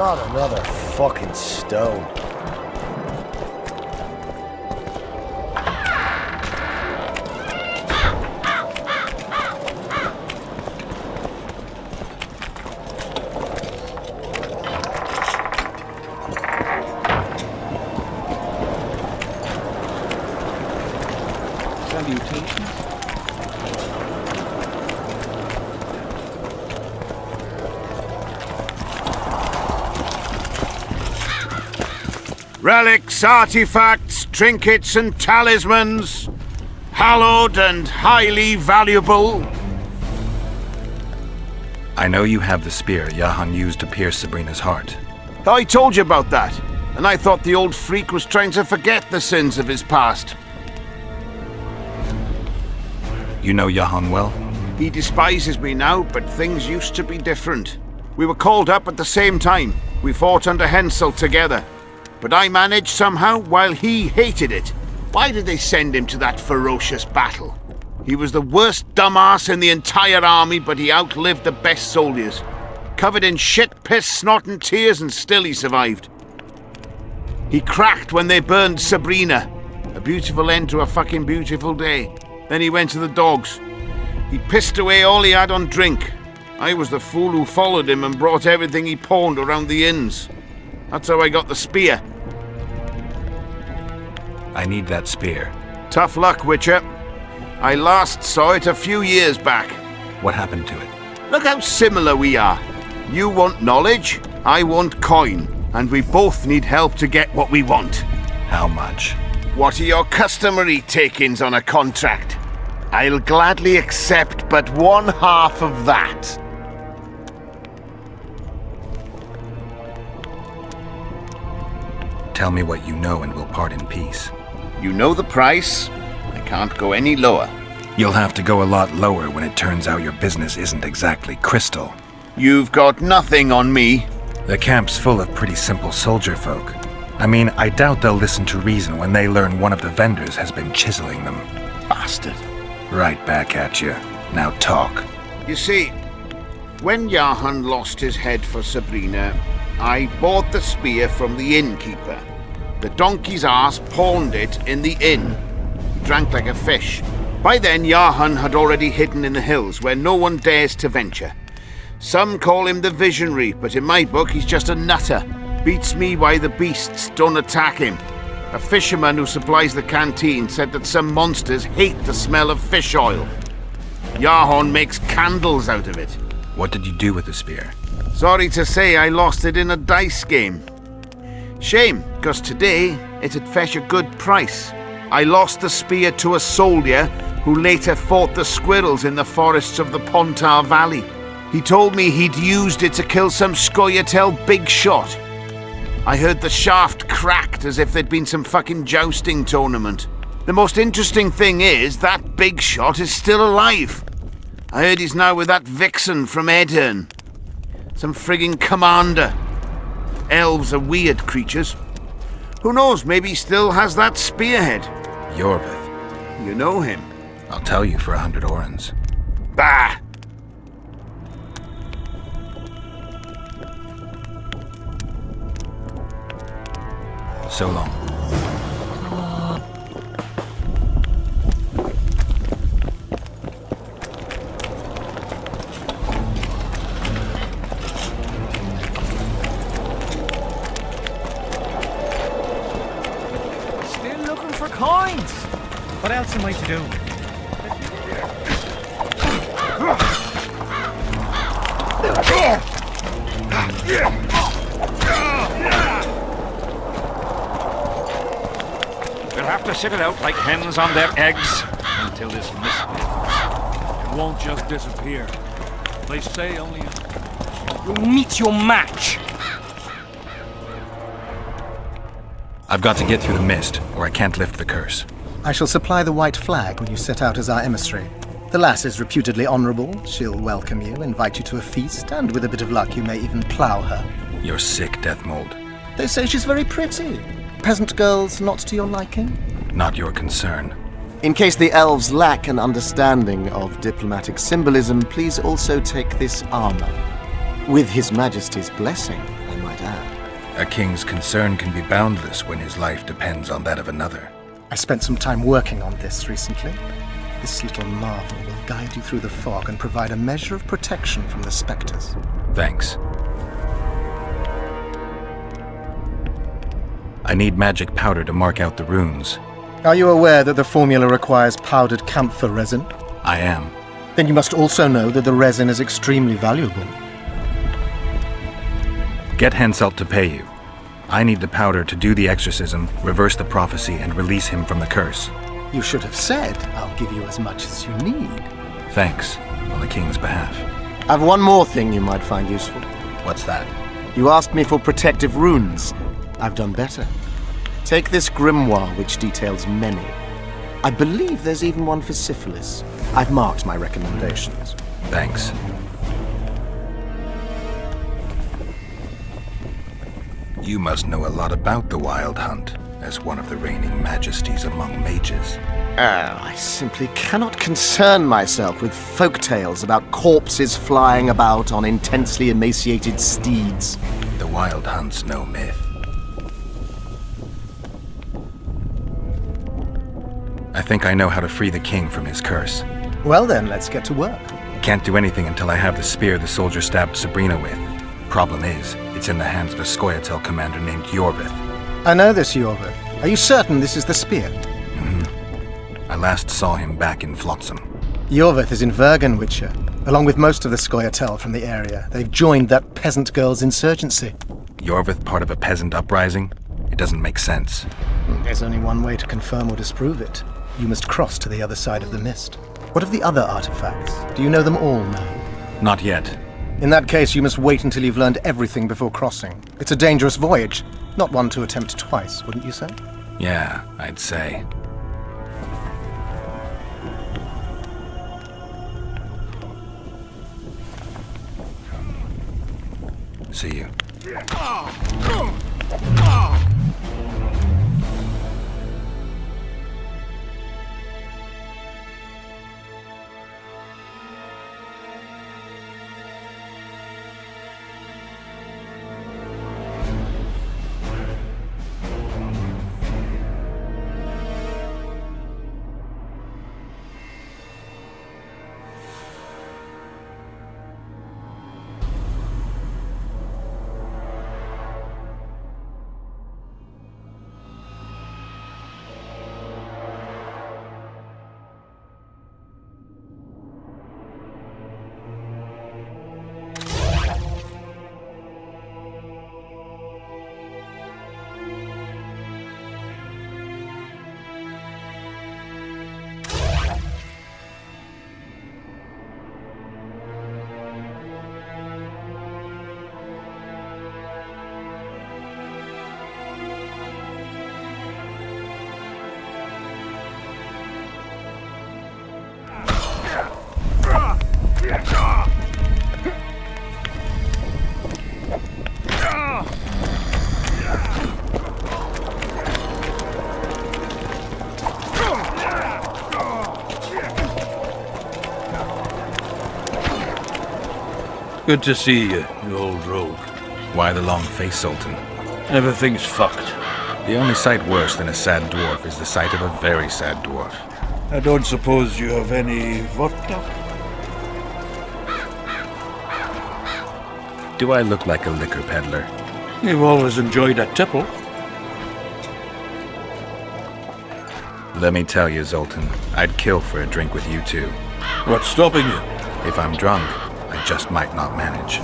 Not another fucking stone. Relics, artifacts, trinkets and talismans, hallowed and highly valuable. I know you have the spear Jahan used to pierce Sabrina's heart. I told you about that, and I thought the old freak was trying to forget the sins of his past. You know Jahan well? He despises me now, but things used to be different. We were called up at the same time. We fought under Hensel together. But I managed somehow, while he hated it. Why did they send him to that ferocious battle? He was the worst dumbass in the entire army, but he outlived the best soldiers. Covered in shit, piss, snot and tears, and still he survived. He cracked when they burned Sabrina. A beautiful end to a fucking beautiful day. Then he went to the dogs. He pissed away all he had on drink. I was the fool who followed him and brought everything he pawned around the inns. That's how I got the spear. I need that spear. Tough luck, Witcher. I last saw it a few years back. What happened to it? Look how similar we are. You want knowledge, I want coin. And we both need help to get what we want. How much? What are your customary takings on a contract? I'll gladly accept but 1/2 of that. Tell me what you know and we'll part in peace. You know the price. I can't go any lower. You'll have to go a lot lower when it turns out your business isn't exactly crystal. You've got nothing on me. The camp's full of pretty simple soldier folk. I mean, I doubt they'll listen to reason when they learn one of the vendors has been chiseling them. Bastard. Right back at you. Now talk. You see, when Jahan lost his head for Sabrina, I bought the spear from the innkeeper. The donkey's ass pawned it in the inn. He drank like a fish. By then, Jahan had already hidden in the hills where no one dares to venture. Some call him the visionary, but in my book, he's just a nutter. Beats me why the beasts don't attack him. A fisherman who supplies the canteen said that some monsters hate the smell of fish oil. Jahan makes candles out of it. What did you do with the spear? Sorry to say I lost it in a dice game. Shame, because today it'd fetch a good price. I lost the spear to a soldier who later fought the squirrels in the forests of the Pontar Valley. He told me he'd used it to kill some Scoia'tael big shot. I heard the shaft cracked as if there'd been some fucking jousting tournament. The most interesting thing is that big shot is still alive. I heard he's now with that vixen from Edirn. Some frigging commander. Elves are weird creatures. Who knows, maybe he still has that spearhead. Yorvith. You know him. I'll tell you for 100 orens. Bah! So long. Still looking for coins. What else am I to do? We'll have to sit it out like hens on their eggs until this mist lifts. It won't just disappear. They say only... You'll meet your match. I've got to get through the mist, or I can't lift the curse. I shall supply the white flag when you set out as our emissary. The lass is reputedly honourable. She'll welcome you, invite you to a feast, and with a bit of luck you may even plough her. You're sick, Deathmold. They say she's very pretty. Peasant girls not to your liking? Not your concern. In case the elves lack an understanding of diplomatic symbolism, please also take this armor. With His Majesty's blessing, I might add. A king's concern can be boundless when his life depends on that of another. I spent some time working on this recently. This little marvel will guide you through the fog and provide a measure of protection from the spectres. Thanks. I need magic powder to mark out the runes. Are you aware that the formula requires powdered camphor resin? I am. Then you must also know that the resin is extremely valuable. Get Henselt to pay you. I need the powder to do the exorcism, reverse the prophecy, and release him from the curse. You should have said, I'll give you as much as you need. Thanks, on the king's behalf. I've one more thing you might find useful. What's that? You asked me for protective runes. I've done better. Take this grimoire, which details many. I believe there's even one for syphilis. I've marked my recommendations. Thanks. You must know a lot about the Wild Hunt, as one of the reigning majesties among mages. I simply cannot concern myself with folk tales about corpses flying about on intensely emaciated steeds. The Wild Hunt's no myth. I think I know how to free the king from his curse. Well then, let's get to work. Can't do anything until I have the spear the soldier stabbed Sabrina with. Problem is, it's in the hands of a Scoia'tael commander named Yorvith. I know this Yorvith. Are you certain this is the spear? I last saw him back in Flotsam. Yorvith is in Vergen, Witcher, along with most of the Scoia'tael from the area. They've joined that peasant girl's insurgency. Yorvith part of a peasant uprising? It doesn't make sense. There's only one way to confirm or disprove it. You must cross to the other side of the mist. What of the other artifacts? Do you know them all now? Not yet. In that case, you must wait until you've learned everything before crossing. It's a dangerous voyage, not one to attempt twice, wouldn't you say? Yeah, I'd say. See you. Good to see you, you old rogue. Why the long face, Sultan? Everything's fucked. The only sight worse than a sad dwarf is the sight of a very sad dwarf. I don't suppose you have any vodka? Do I look like a liquor peddler? You've always enjoyed a tipple. Let me tell you, Zoltan, I'd kill for a drink with you too. What's stopping you? If I'm drunk, I just might not manage.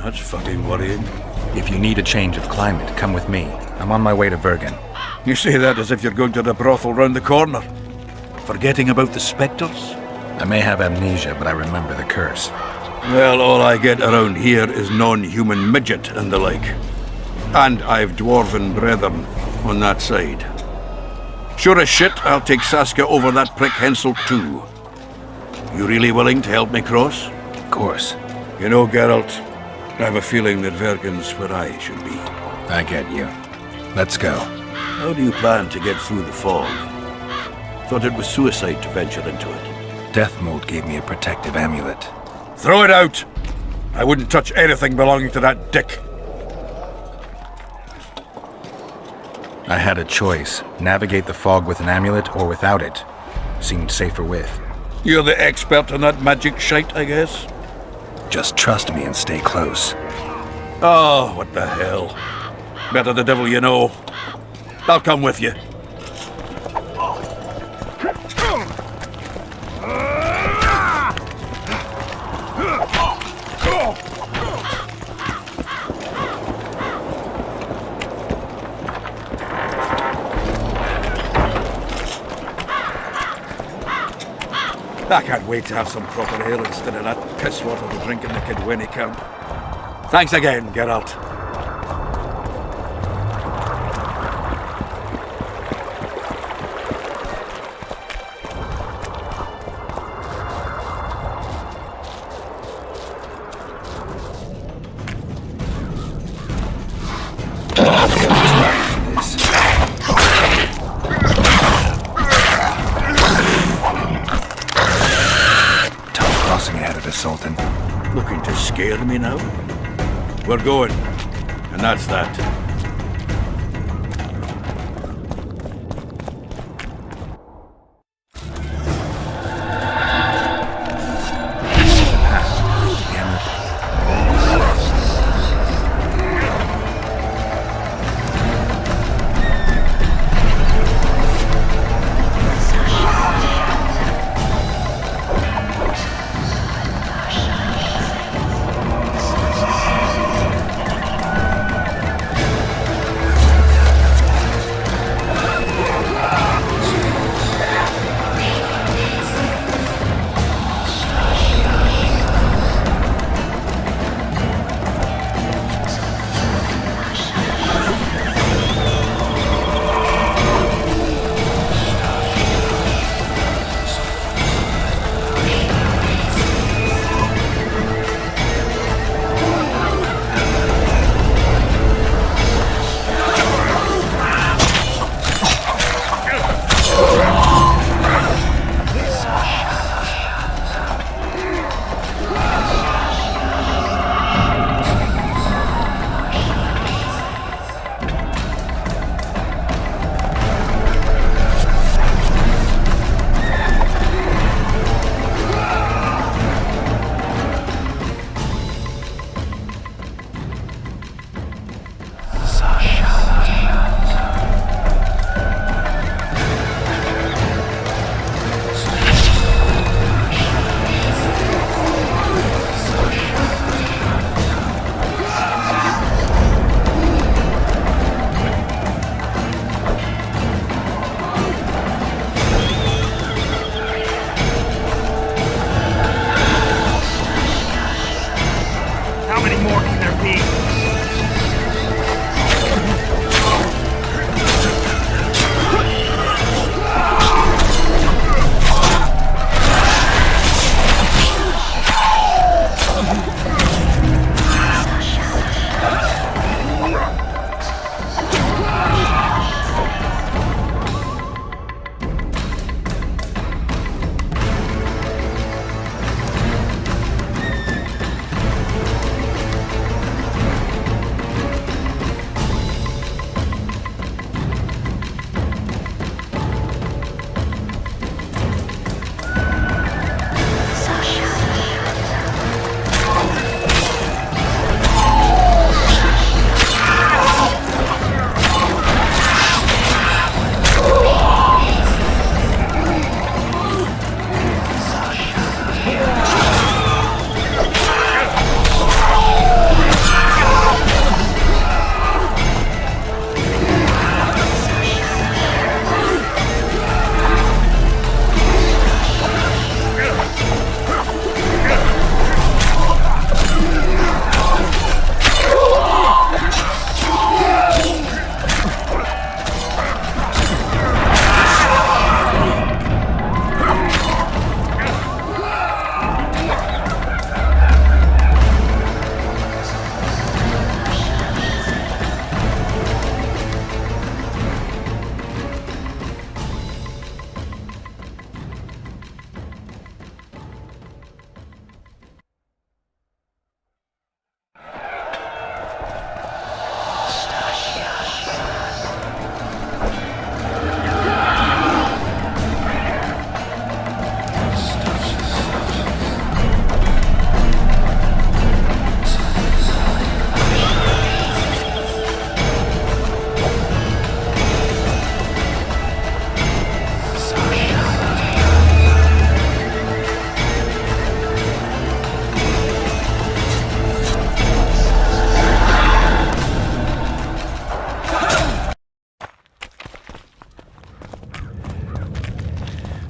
That's fucking worrying. If you need a change of climate, come with me. I'm on my way to Vergen. You say that as if you're going to the brothel round the corner. Forgetting about the spectres? I may have amnesia, but I remember the curse. Well, all I get around here is non-human midget and the like. And I've dwarven brethren on that side. Sure as shit, I'll take Saskia over that prick Henselt too. You really willing to help me cross? Of course. You know, Geralt, I have a feeling that Vergen's where I should be. I get you. Let's go. How do you plan to get through the fog? Thought it was suicide to venture into it. Deathmold gave me a protective amulet. Throw it out! I wouldn't touch anything belonging to that dick. I had a choice. Navigate the fog with an amulet or without it. Seemed safer with. You're the expert in that magic shite, I guess? Just trust me and stay close. Oh, what the hell. Better the devil you know. I'll come with you. I can't wait to have some proper ale instead of that piss water we're drinking the kid when he camp. Thanks again, Geralt. Sultan. Looking to scare me now? We're going, and that's that.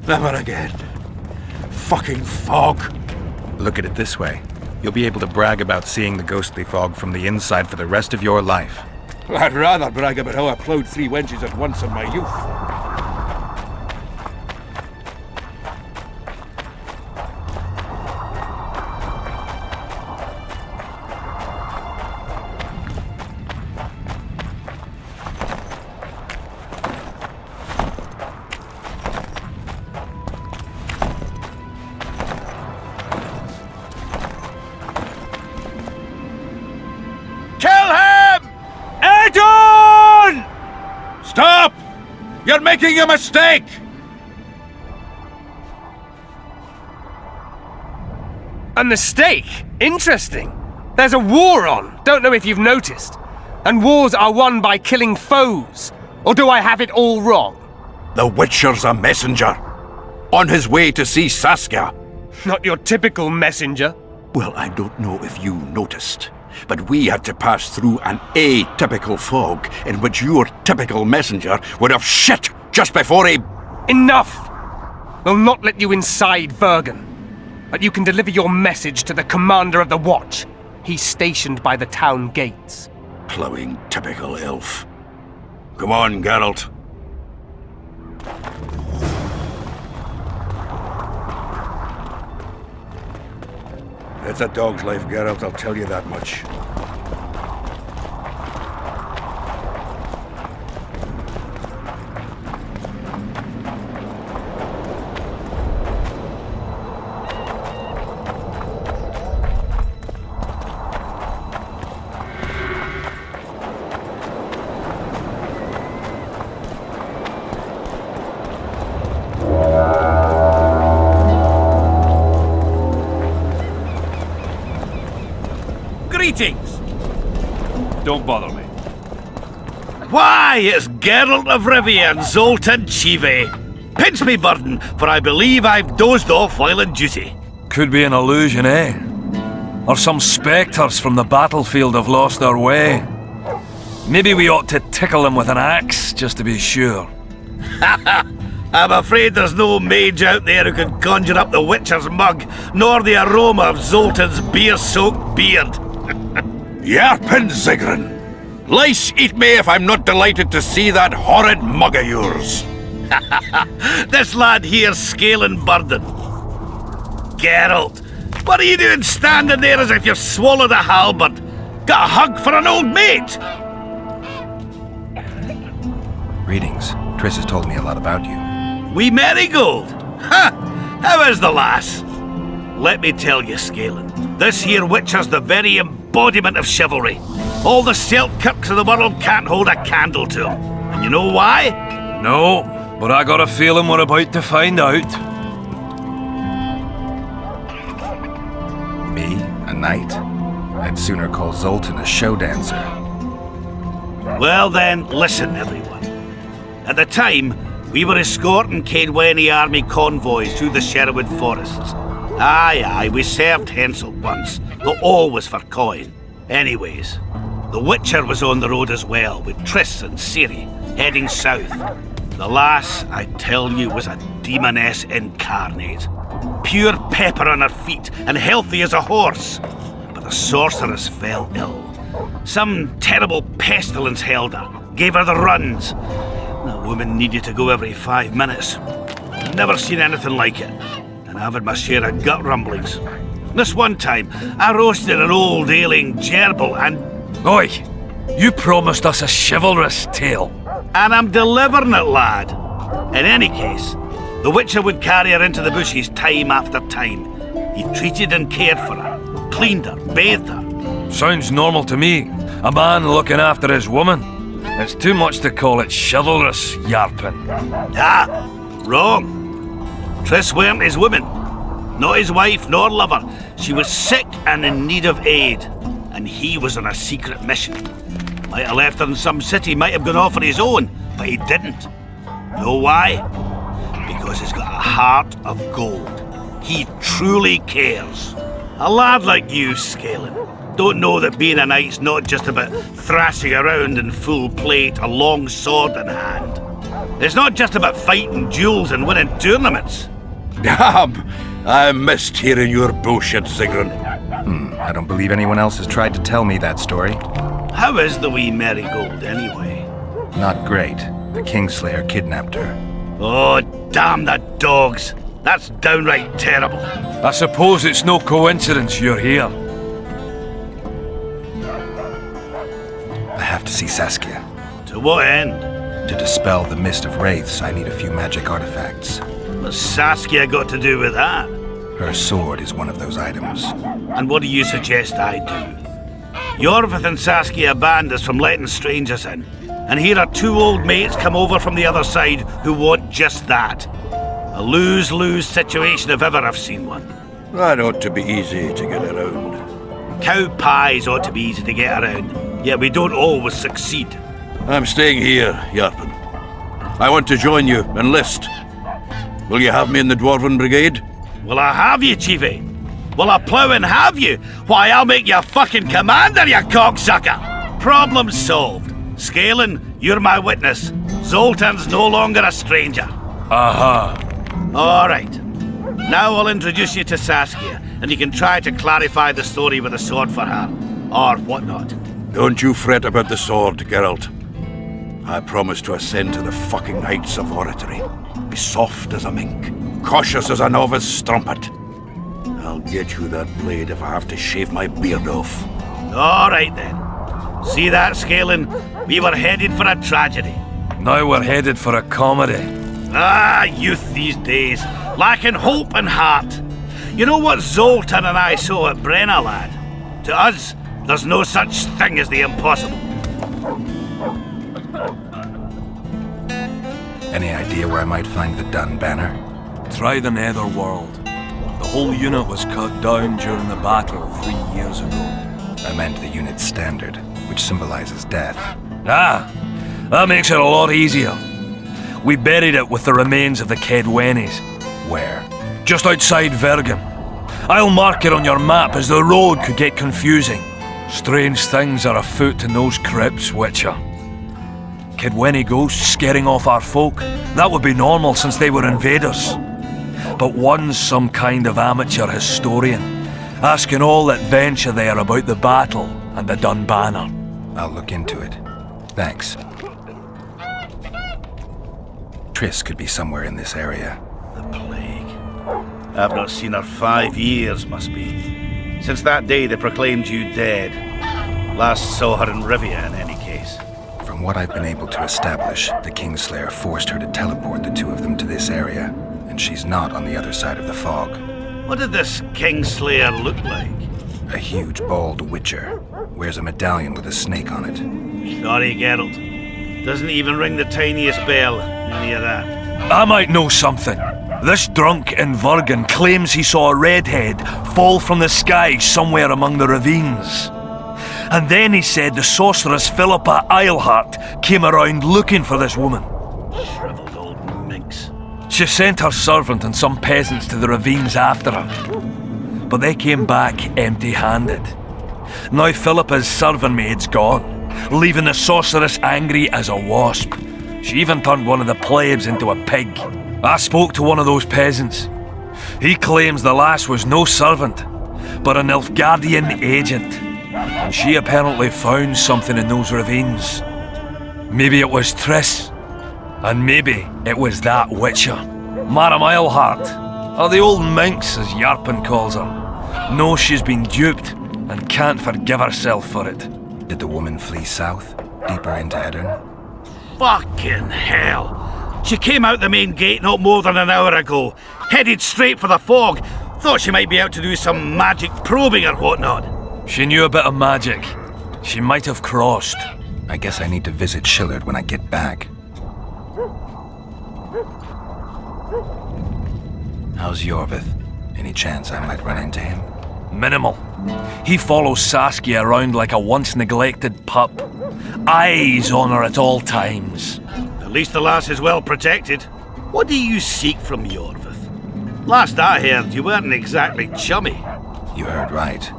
Never again. Fucking fog. Look at it this way. You'll be able to brag about seeing the ghostly fog from the inside for the rest of your life. I'd rather brag about how I ploughed 3 wenches at once in my youth. Kill him! Anton! Stop! You're making a mistake! A mistake? Interesting. There's a war on, don't know if you've noticed. And wars are won by killing foes. Or do I have it all wrong? The Witcher's a messenger. On his way to see Saskia. Not your typical messenger. Well, I don't know if you noticed, but we had to pass through an atypical fog in which your typical messenger would have shit just before he... Enough! We'll not let you inside Vergen. But you can deliver your message to the commander of the watch. He's stationed by the town gates. Ploughing typical elf. Come on, Geralt. It's a dog's life, Geralt, I'll tell you that much. Greetings! Don't bother me. Why, it's Geralt of Rivia and Zoltan Chive. Pinch me, burden, for I believe I've dozed off while on duty. Could be an illusion, eh? Or some spectres from the battlefield have lost their way. Maybe we ought to tickle them with an axe, just to be sure. I'm afraid there's no mage out there who can conjure up the Witcher's mug, nor the aroma of Zoltan's beer-soaked beard. Yarpin Zigrin! Lice eat me if I'm not delighted to see that horrid mug of yours. This lad here's scaling burden. Geralt, what are you doing standing there as if you've swallowed a halberd? Got a hug for an old mate? Greetings. Triss has told me a lot about you. Wee Marigold? Ha! How is the lass? Let me tell you, Scalen, this here Witcher's the very embodiment of chivalry. All the Selkirks of the world can't hold a candle to him. And you know why? No, but I got a feeling we're about to find out. Me? A knight? I'd sooner call Zoltan a show dancer. Well then, listen everyone. At the time, we were escorting Caedwene army convoys through the Sherwood forests. Aye, we served Hensel once, but always for coin. Anyways, the Witcher was on the road as well, with Triss and Ciri, heading south. The lass, I tell you, was a demoness incarnate. Pure pepper on her feet, and healthy as a horse. But the sorceress fell ill. Some terrible pestilence held her, gave her the runs. The woman needed to go every 5 minutes. Never seen anything like it. And I've had my share of gut rumblings. This one time, I roasted an old ailing gerbil and... Oi! You promised us a chivalrous tale. And I'm delivering it, lad. In any case, the Witcher would carry her into the bushes time after time. He treated and cared for her, cleaned her, bathed her. Sounds normal to me. A man looking after his woman. It's too much to call it chivalrous, Yarpin. Ah, wrong. Triss weren't his woman. Not his wife nor lover. She was sick and in need of aid. And he was on a secret mission. Might have left her in some city, might have gone off on his own, but he didn't. Know why? Because he's got a heart of gold. He truly cares. A lad like you, Scalen, don't know that being a knight's not just about thrashing around in full plate, a long sword in hand. It's not just about fighting duels and winning tournaments. Damn! I missed hearing your bullshit, Zigrin. I don't believe anyone else has tried to tell me that story. How is the wee Marigold, anyway? Not great. The Kingslayer kidnapped her. Oh, damn the dogs. That's downright terrible. I suppose it's no coincidence you're here. I have to see Saskia. To what end? To dispel the mist of wraiths, I need a few magic artifacts. What's Saskia got to do with that? Her sword is one of those items. And what do you suggest I do? Yorvith and Saskia banned us from letting strangers in. And here are two old mates come over from the other side who want just that. A lose-lose situation if ever I've seen one. That ought to be easy to get around. Cow pies ought to be easy to get around, yet we don't always succeed. I'm staying here, Yarpen. I want to join you, enlist. Will you have me in the Dwarven Brigade? Will I have you, Chiefy? Will I plough and have you? Why, I'll make you fucking commander, you cocksucker! Problem solved. Scalan, you're my witness. Zoltan's no longer a stranger. Aha. All right. Now I'll introduce you to Saskia, and you can try to clarify the story with a sword for her. Or whatnot. Don't you fret about the sword, Geralt. I promise to ascend to the fucking heights of oratory. Be soft as a mink, cautious as a novice strumpet. I'll get you that blade if I have to shave my beard off. All right then. See that, Scalan? We were headed for a tragedy. Now we're headed for a comedy. Ah, youth these days, lacking hope and heart. You know what Zoltan and I saw at Brenna, lad? To us, there's no such thing as the impossible. Any idea where I might find the Dun banner? Try the Netherworld. The whole unit was cut down during the battle 3 years ago. I meant the unit's standard, which symbolizes death. Ah, that makes it a lot easier. We buried it with the remains of the Kedwenis. Where? Just outside Vergen. I'll mark it on your map as the road could get confusing. Strange things are afoot in those crypts, Witcher. Kedweni ghosts scaring off our folk. That would be normal since they were invaders. But one's some kind of amateur historian, asking all that venture there about the battle and the Dun banner. I'll look into it. Thanks. Triss could be somewhere in this area. The plague. I've not seen her 5 years, must be. Since that day they proclaimed you dead. Last saw her in Rivia, in any case. From what I've been able to establish, the Kingslayer forced her to teleport the two of them to this area, and she's not on the other side of the fog. What did this Kingslayer look like? A huge, bald witcher. Wears a medallion with a snake on it. Sorry, Geralt. Doesn't even ring the tiniest bell, any of that. I might know something. This drunk in Vergen claims he saw a redhead fall from the sky somewhere among the ravines. And then he said the sorceress Philippa Eilhart came around looking for this woman. Shriveled old minx. She sent her servant and some peasants to the ravines after her. But they came back empty-handed. Now Philippa's servant maid's gone, leaving the sorceress angry as a wasp. She even turned one of the plebs into a pig. I spoke to one of those peasants. He claims the lass was no servant, but an Nilfgaardian agent. And she apparently found something in those ravines. Maybe it was Triss. And maybe it was that witcher. Madame Eilhart, or the old minx as Yarpen calls her, knows she's been duped and can't forgive herself for it. Did the woman flee south, deeper into Edirn? Fucking hell! She came out the main gate not more than an hour ago, headed straight for the fog. Thought she might be out to do some magic probing or whatnot. She knew a bit of magic. She might have crossed. I guess I need to visit Shillard when I get back. How's Yorvith? Any chance I might run into him? Minimal. He follows Saskia around like a once-neglected pup. Eyes on her at all times. At least the lass is well protected. What do you seek from Yorvith? Last I heard, you weren't exactly chummy. You heard right.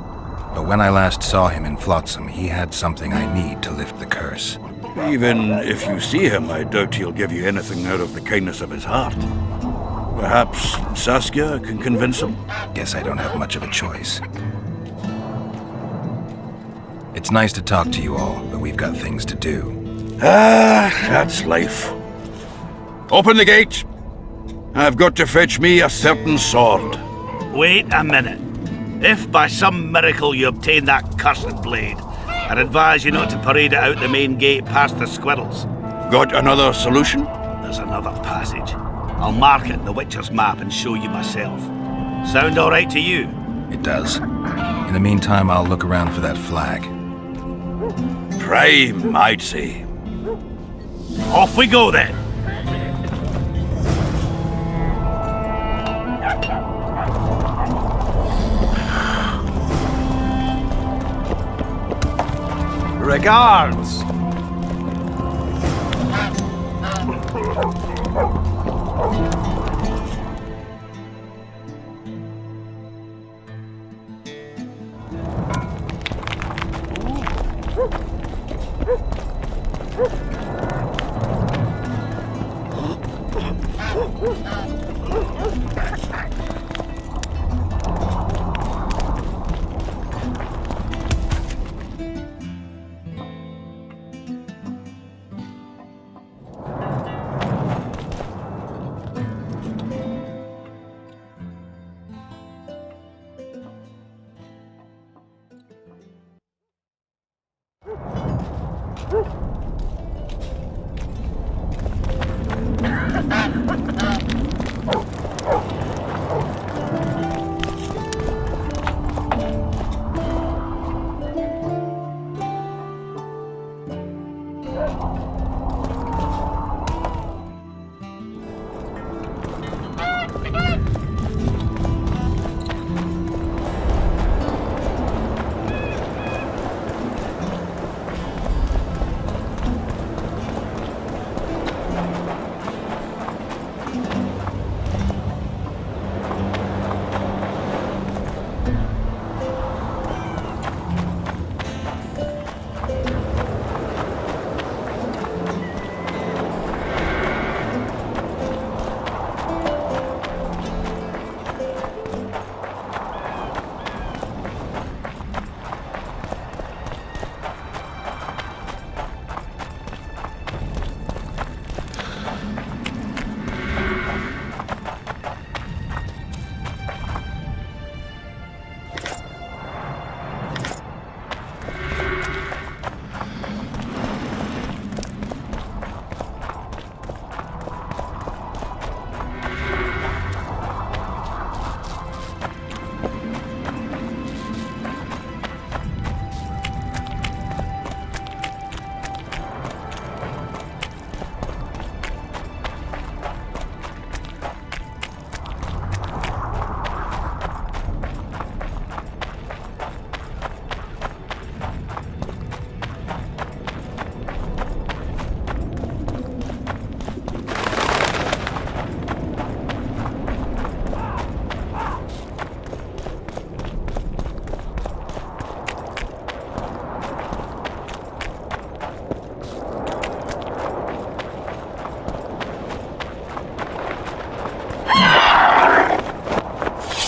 But when I last saw him in Flotsam, he had something I need to lift the curse. Even if you see him, I doubt he'll give you anything out of the kindness of his heart. Perhaps Saskia can convince him? Guess I don't have much of a choice. It's nice to talk to you all, but we've got things to do. Ah, that's life. Open the gate! I've got to fetch me a certain sword. Wait a minute. If by some miracle you obtain that cursed blade, I'd advise you not to parade it out the main gate past the squirrels. Got another solution? There's another passage. I'll mark it in the Witcher's map and show you myself. Sound all right to you? It does. In the meantime, I'll look around for that flag. Prime, I'd say. Off we go then. Regards!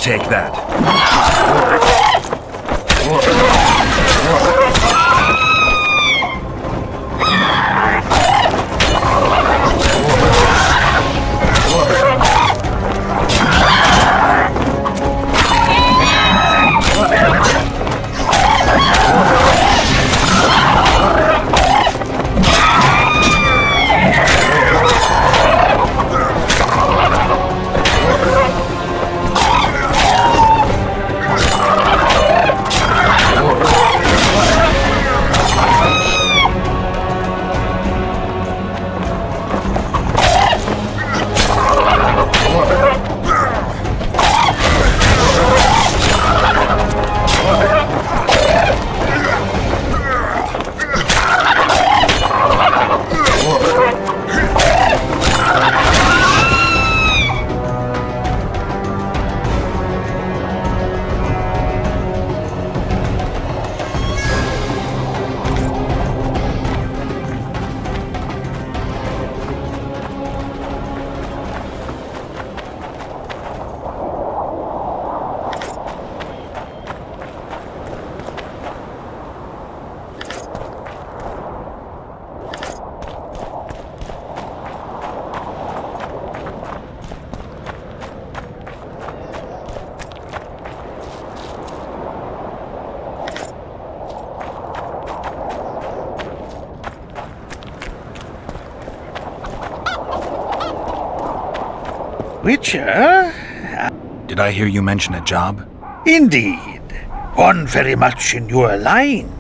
Take that. Witcher? Did I hear you mention a job? Indeed. One very much in your line.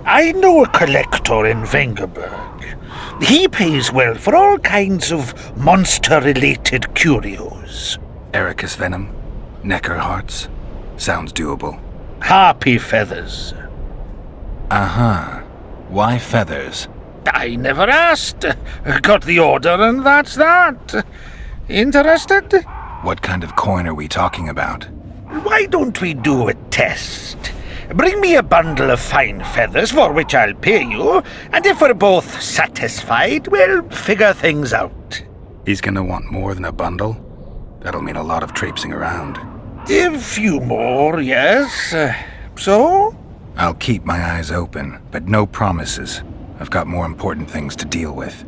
I know a collector in Vengerberg. He pays well for all kinds of monster-related curios. Ericus venom? Necker hearts? Sounds doable. Harpy feathers. Uh-huh. Why feathers? I never asked. Got the order and that's that. Interested? What kind of coin are we talking about? Why don't we do a test? Bring me a bundle of fine feathers for which I'll pay you, and if we're both satisfied, we'll figure things out. He's gonna want more than a bundle? That'll mean a lot of traipsing around. A few more, yes. So? I'll keep my eyes open, but no promises. I've got more important things to deal with.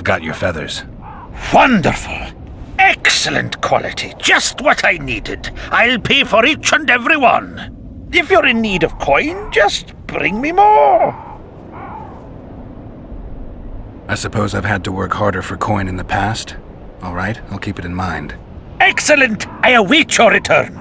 got your feathers. Wonderful. Excellent quality. Just what I needed. I'll pay for each and every one. If you're in need of coin, just bring me more. I suppose I've had to work harder for coin in the past. All right, I'll keep it in mind. Excellent. I await your return.